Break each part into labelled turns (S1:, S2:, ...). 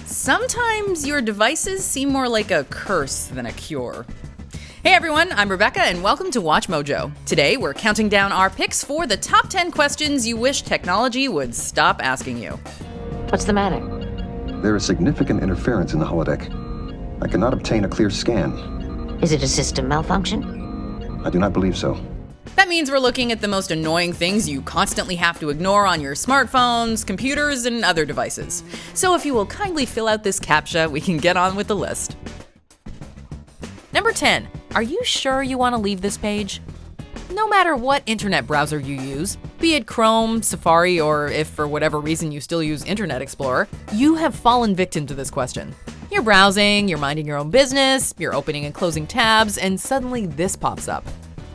S1: Sometimes your devices seem more like a curse than a cure. Hey everyone, I'm Rebecca and welcome to Watch Mojo. Today we're counting down our picks for the top 10 questions you wish technology would stop asking you.
S2: What's the matter?
S3: There is significant interference in the holodeck. I cannot obtain a clear scan.
S2: Is it a system malfunction?
S3: I do not believe so.
S1: That means we're looking at the most annoying things you constantly have to ignore on your smartphones, computers, and other devices. So if you will kindly fill out this CAPTCHA, we can get on with the list. Number 10. Are you sure you want to leave this page? No matter what internet browser you use, be it Chrome, Safari, or if for whatever reason you still use Internet Explorer, you have fallen victim to this question. You're browsing, you're minding your own business, you're opening and closing tabs, and suddenly this pops up.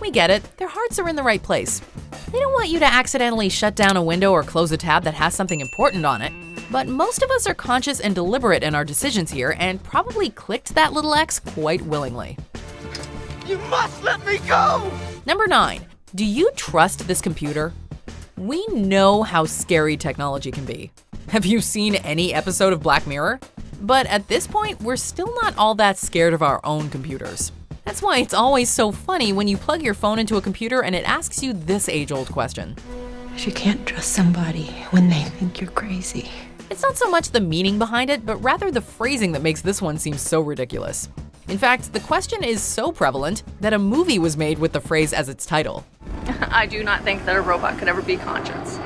S1: We get it, their hearts are in the right place. They don't want you to accidentally shut down a window or close a tab that has something important on it. But most of us are conscious and deliberate in our decisions here and probably clicked that little X quite willingly.
S4: You must let me go!
S1: Number 9. Do you trust this computer? We know how scary technology can be. Have you seen any episode of Black Mirror? But at this point, we're still not all that scared of our own computers. That's why it's always so funny when you plug your phone into a computer and it asks you this age-old question.
S5: You can't trust somebody when they think you're crazy.
S1: It's not so much the meaning behind it, but rather the phrasing that makes this one seem so ridiculous. In fact, the question is so prevalent that a movie was made with the phrase as its title.
S6: I do not think that a robot could ever be conscious,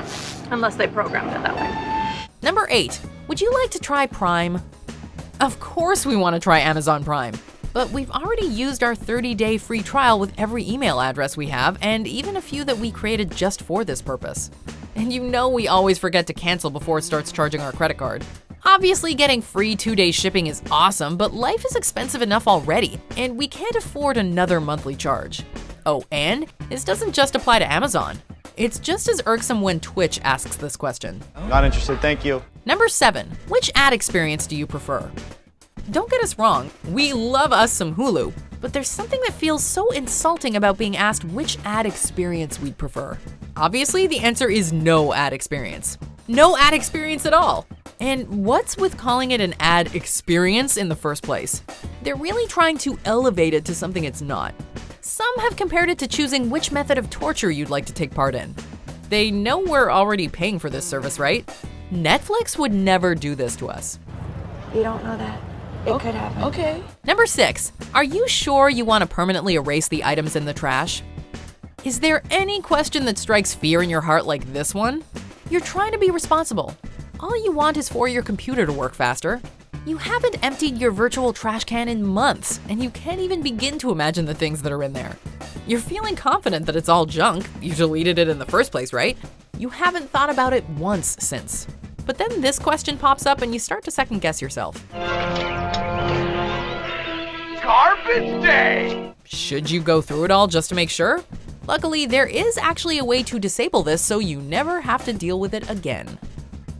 S6: unless they programmed it that way.
S1: Number 8. Would you like to try Prime? Of course we want to try Amazon Prime. But we've already used our 30-day free trial with every email address we have, and even a few that we created just for this purpose. And you know we always forget to cancel before it starts charging our credit card. Obviously, getting free 2-day shipping is awesome, but life is expensive enough already, and we can't afford another monthly charge. Oh, and this doesn't just apply to Amazon. It's just as irksome when Twitch asks this question.
S4: Not interested, thank you.
S1: Number 7. Which ad experience do you prefer? Don't get us wrong, we love us some Hulu, but there's something that feels so insulting about being asked which ad experience we'd prefer. Obviously, the answer is no ad experience. No ad experience at all. And what's with calling it an ad experience in the first place? They're really trying to elevate it to something it's not. Some have compared it to choosing which method of torture you'd like to take part in. They know we're already paying for this service, right? Netflix would never do this to us.
S5: You don't know that. It could happen.
S1: Okay. Number 6. Are you sure you want to permanently erase the items in the trash? Is there any question that strikes fear in your heart like this one? You're trying to be responsible. All you want is for your computer to work faster. You haven't emptied your virtual trash can in months, and you can't even begin to imagine the things that are in there. You're feeling confident that it's all junk. You deleted it in the first place, right? You haven't thought about it once since. But then this question pops up and you start to second guess yourself.
S4: Garbage day!
S1: Should you go through it all just to make sure? Luckily, there is actually a way to disable this so you never have to deal with it again.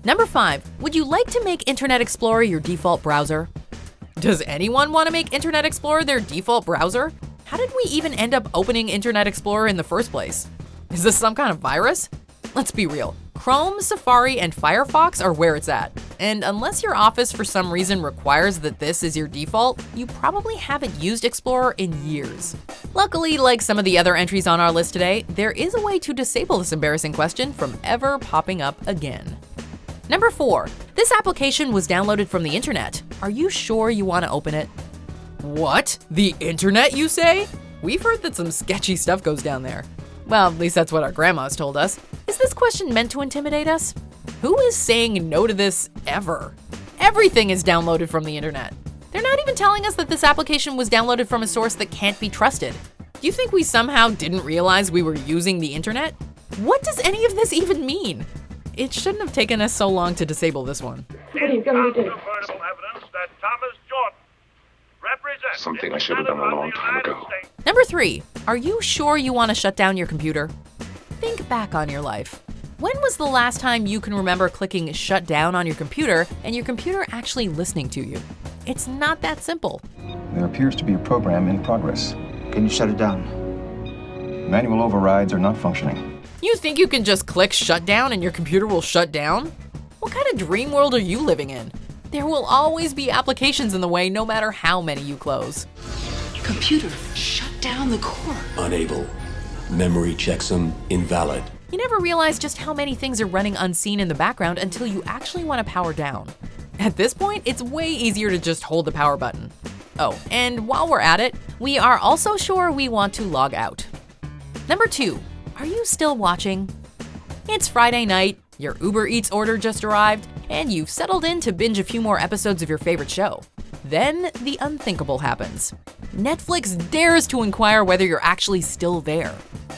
S1: Number 5. Would you like to make Internet Explorer your default browser? Does anyone want to make Internet Explorer their default browser? How did we even end up opening Internet Explorer in the first place? Is this some kind of virus? Let's be real. Chrome, Safari, and Firefox are where it's at. And unless your office for some reason requires that this is your default, you probably haven't used Explorer in years. Luckily, like some of the other entries on our list today, there is a way to disable this embarrassing question from ever popping up again. Number 4. This application was downloaded from the internet. Are you sure you want to open it? What? The internet, you say? We've heard that some sketchy stuff goes down there. Well, at least that's what our grandmas told us. Is this question meant to intimidate us? Who is saying no to this ever? Everything is downloaded from the internet. They're not even telling us that this application was downloaded from a source that can't be trusted. Do you think we somehow didn't realize we were using the internet? What does any of this even mean? It shouldn't have taken us so long to disable this one.
S5: What are you going to do?
S3: Something I should have done a long time ago.
S1: Number 3. Are you sure you want to shut down your computer? Think back on your life. When was the last time you can remember clicking shut down on your computer and your computer actually listening to you? It's not that simple.
S3: There appears to be a program in progress.
S4: Can you shut it down?
S3: Manual overrides are not functioning.
S1: You think you can just click shut down and your computer will shut down? What kind of dream world are you living in? There will always be applications in the way no matter how many you close.
S5: Computer, shut down the core.
S7: Unable. Memory checksum invalid.
S1: You never realize just how many things are running unseen in the background until you actually want to power down. At this point, it's way easier to just hold the power button. Oh, and while we're at it, we are also sure we want to log out. Number 2, are you still watching? It's Friday night, your Uber Eats order just arrived, and you've settled in to binge a few more episodes of your favorite show. Then the unthinkable happens. Netflix dares to inquire whether you're actually still there.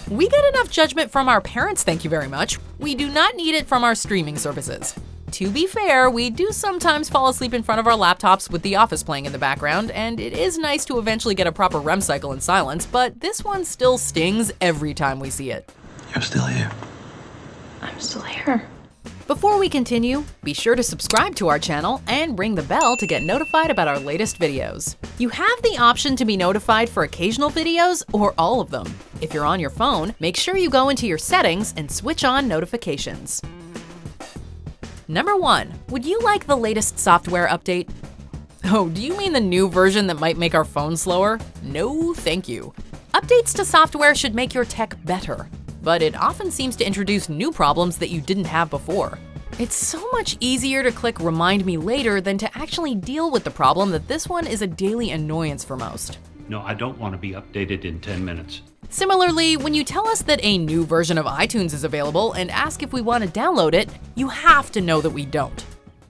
S1: We get enough judgment from our parents, thank you very much. We do not need it from our streaming services. To be fair, we do sometimes fall asleep in front of our laptops with The Office playing in the background, and it is nice to eventually get a proper REM cycle in silence, but this one still stings every time we see it.
S3: You're still here.
S5: I'm still here.
S1: Before we continue, be sure to subscribe to our channel and ring the bell to get notified about our latest videos. You have the option to be notified for occasional videos or all of them. If you're on your phone, make sure you go into your settings and switch on notifications. Number 1, would you like the latest software update? Oh, do you mean the new version that might make our phone slower? No, thank you. Updates to software should make your tech better, but it often seems to introduce new problems that you didn't have before. It's so much easier to click Remind Me Later than to actually deal with the problem that this one is a daily annoyance for most.
S8: No, I don't want to be updated in 10 minutes.
S1: Similarly, when you tell us that a new version of iTunes is available and ask if we want to download it, you have to know that we don't.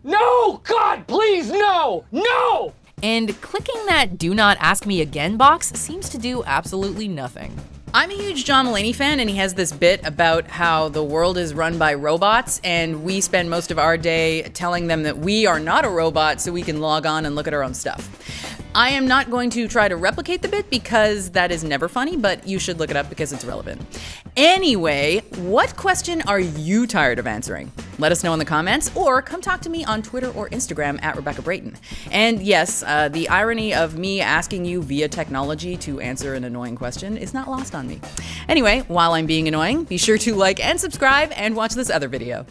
S9: No! God, please, no! No!
S1: And clicking that Do Not Ask Me Again box seems to do absolutely nothing. I'm a huge John Mulaney fan, and he has this bit about how the world is run by robots, and we spend most of our day telling them that we are not a robot so we can log on and look at our own stuff. I am not going to try to replicate the bit because that is never funny, but you should look it up because it's relevant. Anyway, what question are you tired of answering? Let us know in the comments, or come talk to me on Twitter or Instagram at Rebecca Brayton. And yes, the irony of me asking you via technology to answer an annoying question is not lost on me. Anyway, while I'm being annoying, be sure to like and subscribe and watch this other video.